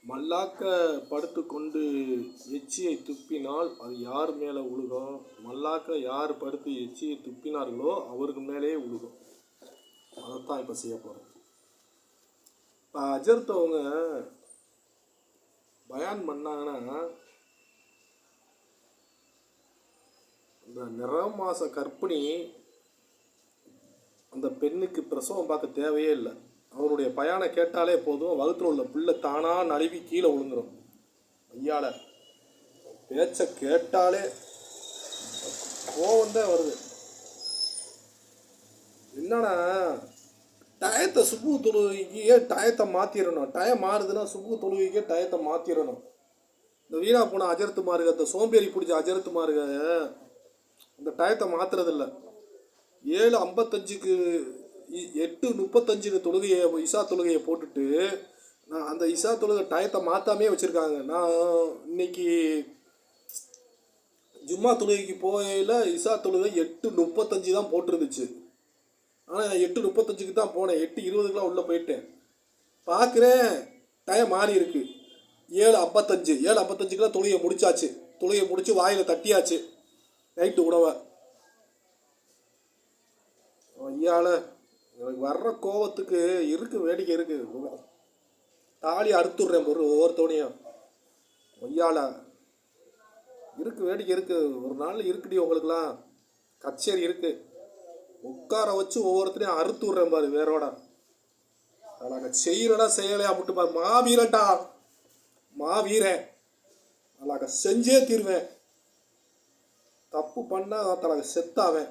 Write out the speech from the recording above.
மல்லாக்க படுத்து கொண்டு எச்சியை துப்பினால் அது யார் மேலே உழுகும்? மல்லாக்க யார் படுத்து எச்சியை துப்பினார்களோ அவருக்கு மேலேயே உழுகும். அதைத்தான் இப்போ செய்ய போகிறோம். இப்போ அஜர்த்தவங்க பயான் பண்ணாங்கன்னா, இந்த நிறமாச கர்ப்பிணி அந்த பெண்ணுக்கு பிரசவம் பார்க்க தேவையே இல்லை. அவருடைய பயானை கேட்டாலே போதும், வகுத்தில் உள்ள பிள்ளை தானாக நழுவி கீழே விழுந்துடும். ஐயால பேச்சை கேட்டாலே கோவம்தான் வருது. என்னன்னா, டயத்தை சுப்பு தொழுகைக்கே டயத்தை மாற்றிடணும். டயம் மாறுதுன்னா சுப்பு தொழுகைக்கே டயத்தை மாற்றிடணும். இந்த வீணா போன அஜரத்து மாறுக, இந்த சோம்பேறி பிடிச்ச அஜரத்து மாறுக இந்த டயத்தை மாற்றுறதில்ல. 7:55க்கு 8:35 தொழுகையை இசா தொழுகையை போட்டுட்டு நான் அந்த இசா தொழுகை டயத்தை மாற்றாமே வச்சுருக்காங்க. நான் இன்னைக்கு ஜும்மா தொழுகைக்கு போகையில் இசா தொழுகை 8:35 தான் போட்டிருந்துச்சு. ஆனால் நான் 8:35க்கு தான் போனேன். 8:20க்குலாம் உள்ளே போயிட்டேன். பார்க்குறேன் டயம் மாறி இருக்கு. 7:55க்குலாம் தொழுகையை முடிச்சாச்சு. தொழுகையை முடிச்சு வாயில் தட்டியாச்சு நைட்டு உணவை. ஐயால எனக்கு வர்ற கோவத்துக்கு இருக்கு, வேடிக்கை இருக்கு. தாலி அறுத்துடுறேன் ஒவ்வொருத்தோடையும். ஐயால இருக்கு, வேடிக்கை இருக்கு. ஒரு நாள் இருக்குடி உங்களுக்குலாம் கச்சேரி இருக்கு. உட்கார வச்சு ஒவ்வொருத்தரையும் அறுத்து விட்றேன் பாரு வேறோட. நாங்கள் செய்யறடா செய்யலையா மட்டும் பாரு. மாவீரன்டா, மாவீரன். நாங்கள் செஞ்சே தீர்வேன். தப்பு பண்ணா தனக்கு செத்தாவேன்.